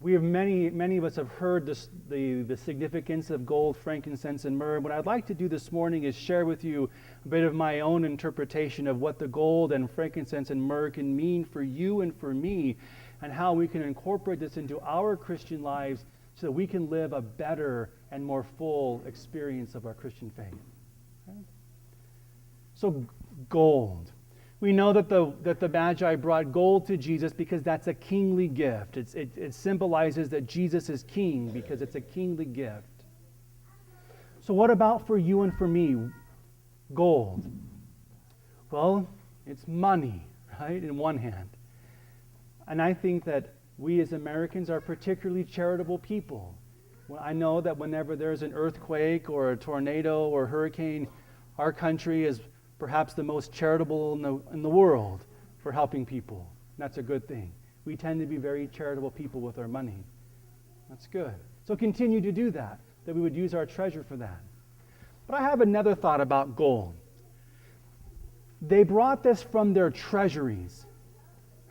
Many of us have heard the significance of gold, frankincense, and myrrh. What I'd like to do this morning is share with you a bit of my own interpretation of what the gold and frankincense and myrrh can mean for you and for me, and how we can incorporate this into our Christian lives so that we can live a better and more full experience of our Christian faith. Okay? So, gold. We know that the Magi brought gold to Jesus because that's a kingly gift. It symbolizes that Jesus is king because it's a kingly gift. So what about for you and for me? Gold. Well, it's money, right, in one hand. And I think that we as Americans are particularly charitable people. Well, I know that whenever there's an earthquake or a tornado or hurricane, our country is perhaps the most charitable in the world for helping people. That's a good thing. We tend to be very charitable people with our money. That's good. So continue to do that we would use our treasure for that. But I have another thought about gold. They brought this from their treasuries.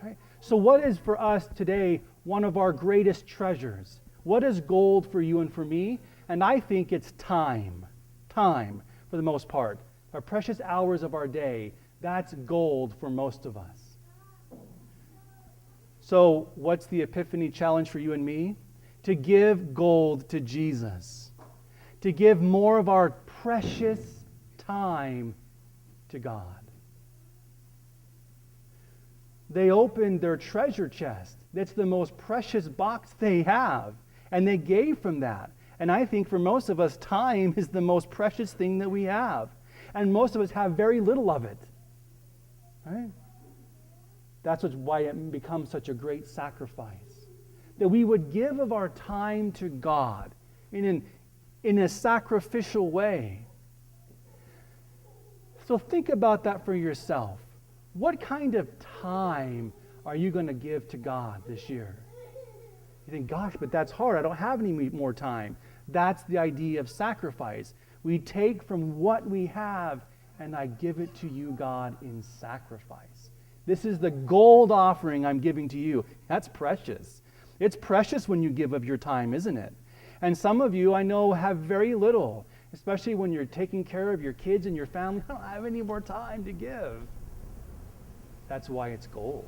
Right? So what is for us today one of our greatest treasures? What is gold for you and for me? And I think it's time. Time, for the most part. Our precious hours of our day, that's gold for most of us. So what's the Epiphany challenge for you and me? To give gold to Jesus. To give more of our precious time to God. They opened their treasure chest. That's the most precious box they have. And they gave from that. And I think for most of us, time is the most precious thing that we have. And most of us have very little of it. Right? That's why it becomes such a great sacrifice. That we would give of our time to God in a sacrificial way. So think about that for yourself. What kind of time are you going to give to God this year? You think, gosh, but that's hard. I don't have any more time. That's the idea of sacrifice. We take from what we have, and I give it to you, God, in sacrifice. This is the gold offering I'm giving to you. That's precious. It's precious when you give of your time, isn't it? And some of you, I know, have very little, especially when you're taking care of your kids and your family. I don't have any more time to give. That's why it's gold.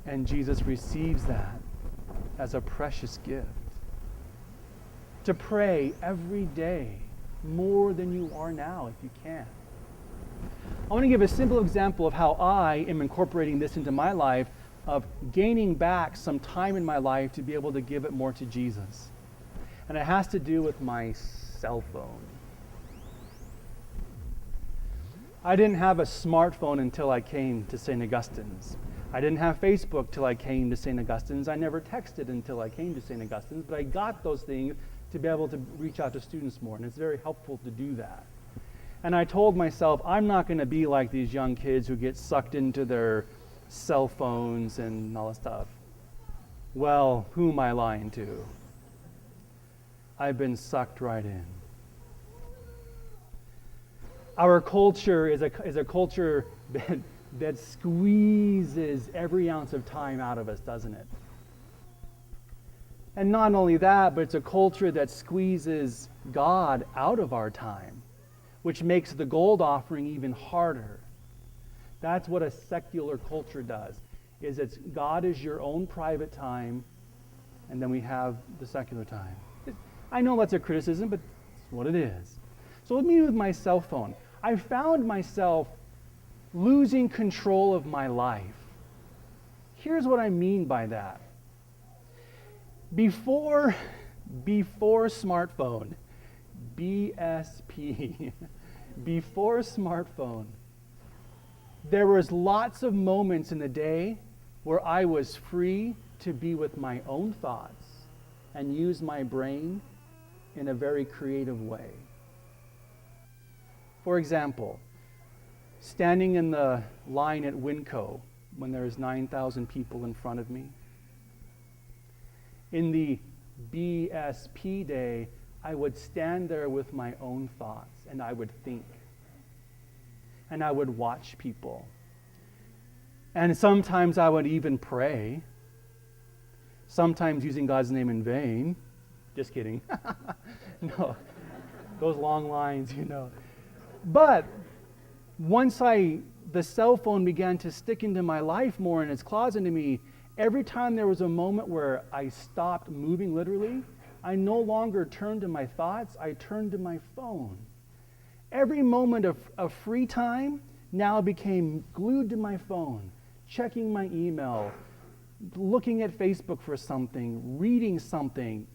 And Jesus receives that as a precious gift. To pray every day more than you are now, if you can. I want to give a simple example of how I am incorporating this into my life, of gaining back some time in my life to be able to give it more to Jesus. And it has to do with my cell phone. I didn't have a smartphone until I came to St. Augustine's. I didn't have Facebook till I came to St. Augustine's. I never texted until I came to St. Augustine's, but I got those things to be able to reach out to students more, and it's very helpful to do that. And I told myself, I'm not going to be like these young kids who get sucked into their cell phones and all that stuff. Well, who am I lying to? I've been sucked right in. Our culture is a culture that squeezes every ounce of time out of us, doesn't it? And not only that, but it's a culture that squeezes God out of our time, which makes the gold offering even harder. That's what a secular culture does, is it's God is your own private time, and then we have the secular time. I know that's a criticism, but it's what it is. So with me with my cell phone, I found myself losing control of my life. Here's what I mean by that. Before smartphone, BSP, before smartphone, there was lots of moments in the day where I was free to be with my own thoughts and use my brain in a very creative way. For example, standing in the line at Winco when there's 9,000 people in front of me. In the BSP day, I would stand there with my own thoughts and I would think. And I would watch people. And sometimes I would even pray. sometimes using God's name in vain. Just kidding. No, those long lines, But once the cell phone began to stick into my life more and it's claws into me, every time there was a moment where I stopped moving literally, I no longer turned to my thoughts, I turned to my phone. Every moment of free time now became glued to my phone, checking my email, looking at Facebook for something, reading something,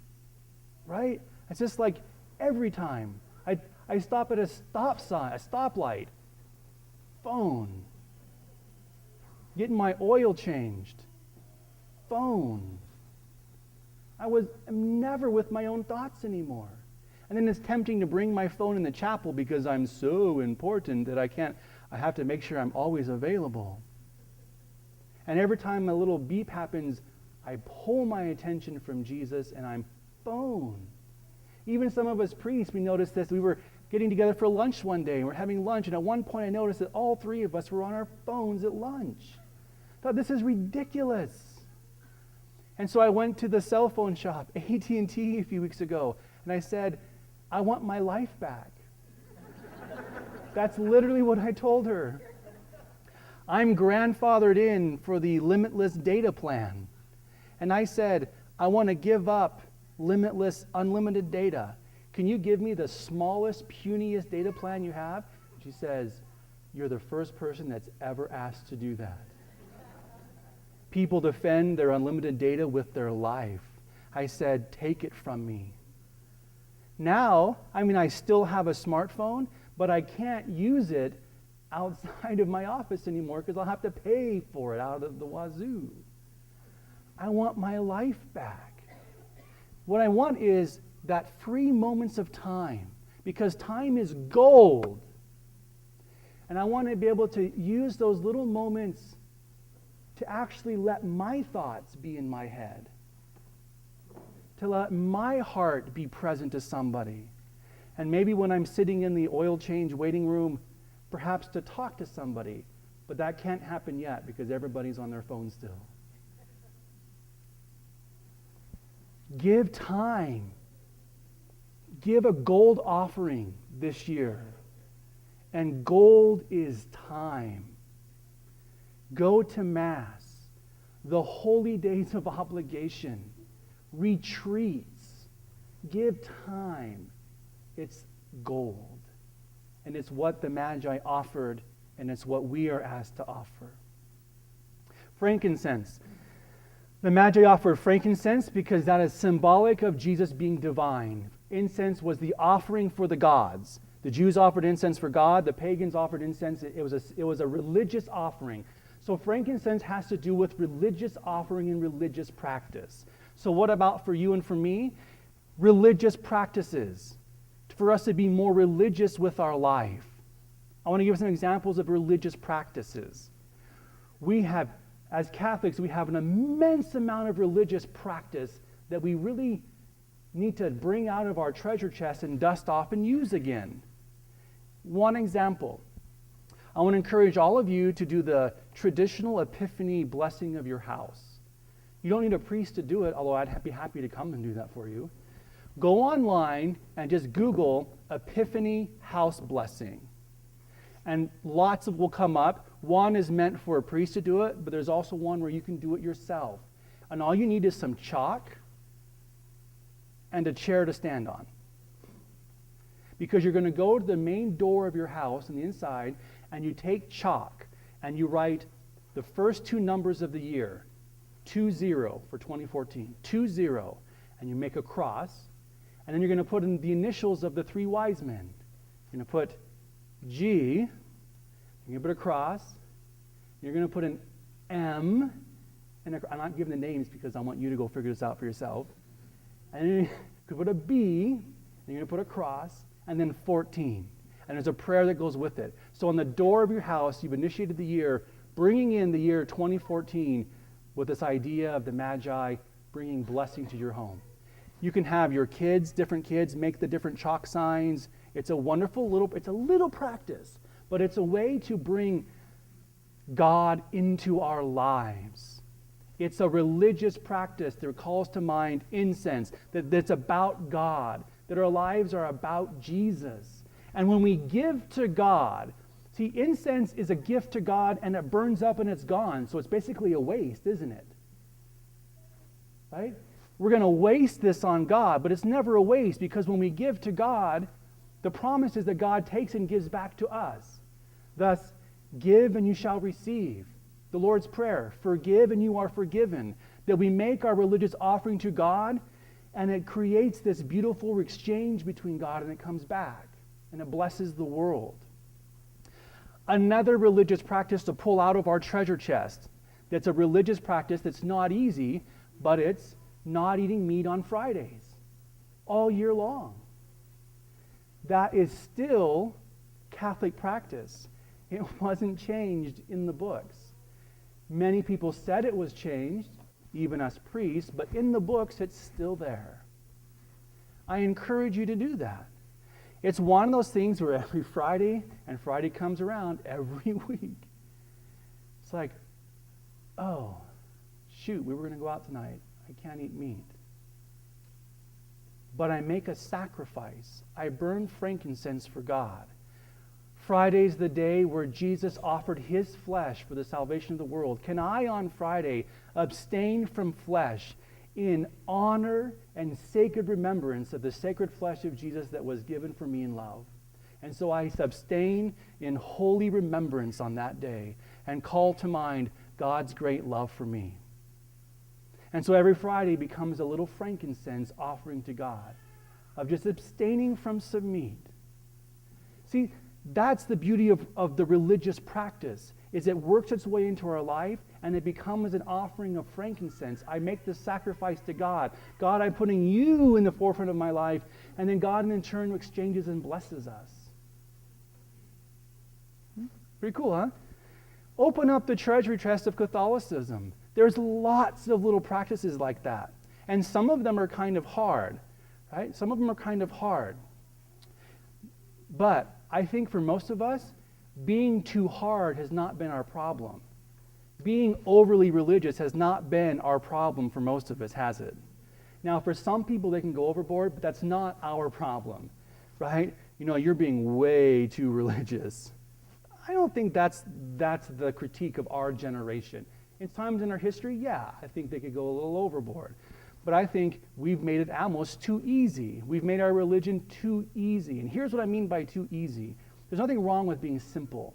right? It's just like every time I stop at a stop sign, a stoplight, phone. Getting my oil changed, phone. I'm never with my own thoughts anymore. And then it's tempting to bring my phone in the chapel because I'm so important that I have to make sure I'm always available. And every time a little beep happens, I pull my attention from Jesus and I'm phone. Even some of us priests, we noticed this. We were getting together for lunch one day and we're having lunch, and at one point I noticed that all three of us were on our phones at lunch. I thought, this is ridiculous. And so I went to the cell phone shop, AT&T, a few weeks ago, and I said, I want my life back. That's literally what I told her. I'm grandfathered in for the limitless data plan. And I said, I want to give up limitless, unlimited data. Can you give me the smallest, puniest data plan you have? She says, you're the first person that's ever asked to do that. People defend their unlimited data with their life. I said, take it from me. Now, I still have a smartphone, but I can't use it outside of my office anymore because I'll have to pay for it out of the wazoo. I want my life back. What I want is that free moments of time, because time is gold. And I want to be able to use those little moments to actually let my thoughts be in my head, to let my heart be present to somebody. And maybe when I'm sitting in the oil change waiting room, perhaps to talk to somebody, but that can't happen yet because everybody's on their phone still. Give time. Give a gold offering this year. And gold is time. Go to Mass, the holy days of obligation, retreats. Give time. It's gold. And it's what the Magi offered, and it's what we are asked to offer. Frankincense. The Magi offered frankincense because that is symbolic of Jesus being divine. Incense was the offering for the gods. The Jews offered incense for God. The pagans offered incense. It was a religious offering. So frankincense has to do with religious offering and religious practice. So what about for you and for me? Religious practices. For us to be more religious with our life. I want to give some examples of religious practices. As Catholics, we have an immense amount of religious practice that we really need to bring out of our treasure chest and dust off and use again. One example, I want to encourage all of you to do the traditional Epiphany blessing of your house. You don't need a priest to do it, although I'd be happy to come and do that for you. Go online and just Google Epiphany house blessing. And lots will come up. One is meant for a priest to do it, but there's also one where you can do it yourself. And all you need is some chalk and a chair to stand on. Because you're going to go to the main door of your house on the inside, and you take chalk, and you write the first two numbers of the year, 20 for 2014, 20, and you make a cross, and then you're going to put in the initials of the three wise men. You're going to put G, you're going to put a cross, you're going to put an M, and I'm not giving the names because I want you to go figure this out for yourself. And then you could put a B, and you're going to put a cross, and then 14. And there's a prayer that goes with it. So on the door of your house, you've initiated the year, bringing in the year 2014 with this idea of the Magi bringing blessing to your home. You can have your kids, different kids, make the different chalk signs. It's a little practice, but it's a way to bring God into our lives. It's a religious practice that calls to mind incense, that's about God, that our lives are about Jesus. And when we give to God, see, incense is a gift to God and it burns up and it's gone. So it's basically a waste, isn't it? Right? We're going to waste this on God, but it's never a waste because when we give to God, the promise is that God takes and gives back to us. Thus, give and you shall receive. The Lord's Prayer, forgive and you are forgiven. That we make our religious offering to God and it creates this beautiful exchange between God and it comes back and it blesses the world. Another religious practice to pull out of our treasure chest. That's a religious practice that's not easy, but it's not eating meat on Fridays all year long. That is still Catholic practice. It wasn't changed in the books. Many people said it was changed, even us priests, but in the books it's still there. I encourage you to do that. It's one of those things where every Friday, and Friday comes around every week. It's like, oh, shoot, we were going to go out tonight. I can't eat meat. But I make a sacrifice. I burn frankincense for God. Friday's the day where Jesus offered his flesh for the salvation of the world. Can I on Friday abstain from flesh in honor and sacred remembrance of the sacred flesh of Jesus that was given for me in love? And so I abstain in holy remembrance on that day and call to mind God's great love for me. And so every Friday becomes a little frankincense offering to God of just abstaining from some meat. See, that's the beauty of the religious practice, is it works its way into our life and it becomes an offering of frankincense. I make this sacrifice to God. God, I'm putting you in the forefront of my life, and then God in turn exchanges and blesses us. Pretty cool, huh? Open up the treasury chest of Catholicism. There's lots of little practices like that. And some of them are kind of hard, right? Some of them are kind of hard. But I think for most of us, being too hard has not been our problem. Being overly religious has not been our problem for most of us, has it? Now, for some people, they can go overboard, but that's not our problem, right? You know, you're being way too religious. I don't think that's the critique of our generation. In times in our history, yeah, I think they could go a little overboard. But I think we've made it almost too easy. We've made our religion too easy. And here's what I mean by too easy. There's nothing wrong with being simple.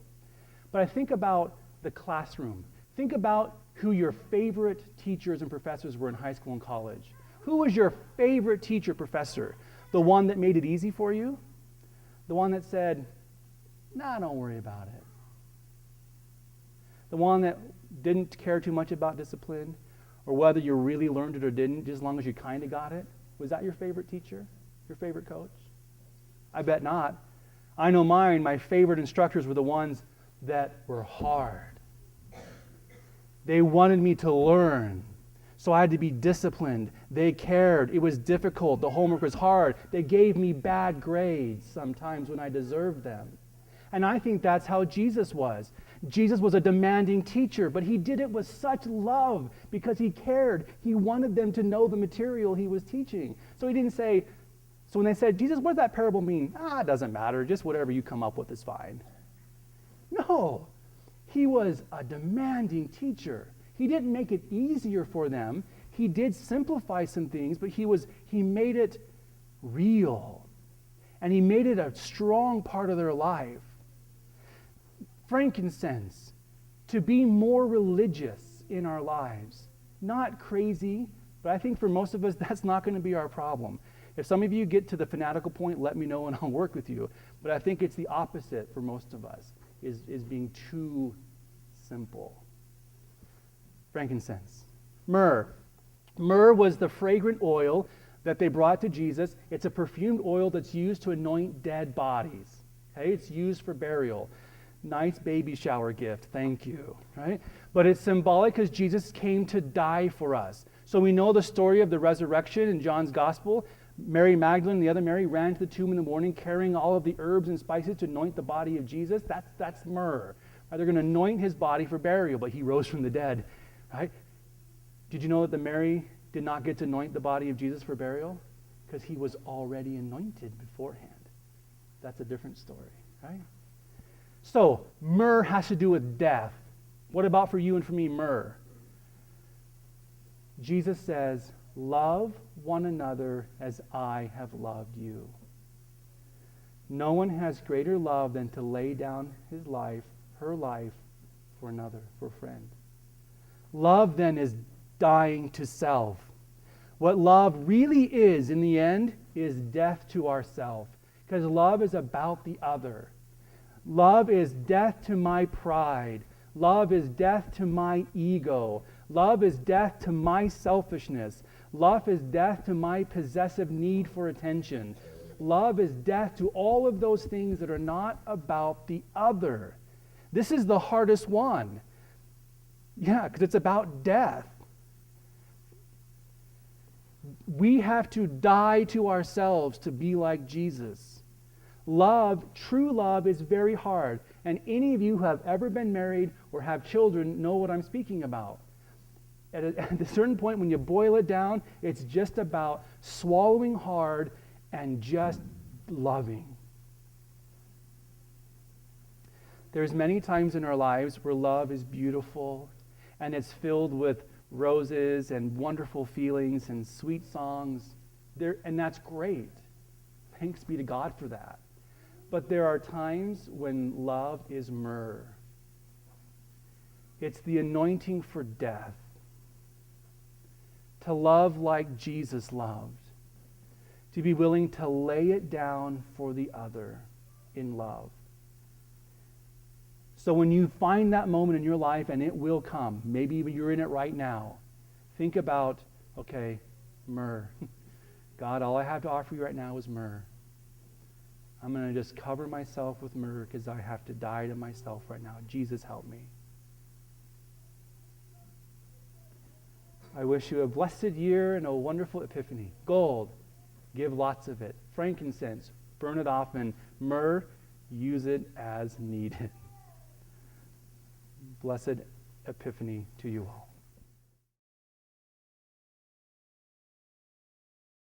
But I think about the classroom. Think about who your favorite teachers and professors were in high school and college. Who was your favorite teacher, professor? The one that made it easy for you? The one that said, nah, don't worry about it. The one that didn't care too much about discipline, or whether you really learned it or didn't, just as long as you kind of got it? Was that your favorite teacher? Your favorite coach? I bet not. I know mine, my favorite instructors were the ones that were hard. They wanted me to learn, so I had to be disciplined. They cared. It was difficult. The homework was hard. They gave me bad grades sometimes when I deserved them. And I think that's how Jesus was. Jesus was a demanding teacher, but he did it with such love because he cared. He wanted them to know the material he was teaching. So he didn't say, so when they said, Jesus, what does that parable mean? It doesn't matter. Just whatever you come up with is fine. No, he was a demanding teacher. He didn't make it easier for them. He did simplify some things, but he made it real. And he made it a strong part of their life. Frankincense, to be more religious in our lives. Not crazy, but I think for most of us, that's not going to be our problem. If some of you get to the fanatical point, let me know and I'll work with you. But I think it's the opposite for most of us, is being too simple. Frankincense. Myrrh. Myrrh was the fragrant oil that they brought to Jesus. It's a perfumed oil that's used to anoint dead bodies. Okay? It's used for burial. Nice baby shower gift, thank you, right? But it's symbolic because Jesus came to die for us. So we know the story of the resurrection in John's gospel. Mary Magdalene and the other Mary ran to the tomb in the morning carrying all of the herbs and spices to anoint the body of Jesus. That's myrrh. Right? They're going to anoint his body for burial, but he rose from the dead, right? Did you know that Mary did not get to anoint the body of Jesus for burial? Because he was already anointed beforehand. That's a different story, right? So, myrrh has to do with death. What about for you and for me, myrrh? Jesus says, love one another as I have loved you. No one has greater love than to lay down his life, her life, for another, for a friend. Love then is dying to self. What love really is in the end is death to ourself. Because love is about the other. Love is death to my pride. Love is death to my ego. Love is death to my selfishness. Love is death to my possessive need for attention. Love is death to all of those things that are not about the other. This is the hardest one. Yeah, because it's about death. We have to die to ourselves to be like Jesus. Love, true love, is very hard. And any of you who have ever been married or have children know what I'm speaking about. At a certain point, when you boil it down, it's just about swallowing hard and just loving. There's many times in our lives where love is beautiful and it's filled with roses and wonderful feelings and sweet songs. And that's great. Thanks be to God for that. But there are times when love is myrrh. It's the anointing for death. To love like Jesus loved. To be willing to lay it down for the other in love. So when you find that moment in your life, and it will come, maybe you're in it right now, think about, okay, myrrh. God, all I have to offer you right now is myrrh. I'm going to just cover myself with myrrh because I have to die to myself right now. Jesus, help me. I wish you a blessed year and a wonderful Epiphany. Gold, give lots of it. Frankincense, burn it often. Myrrh, use it as needed. Blessed Epiphany to you all.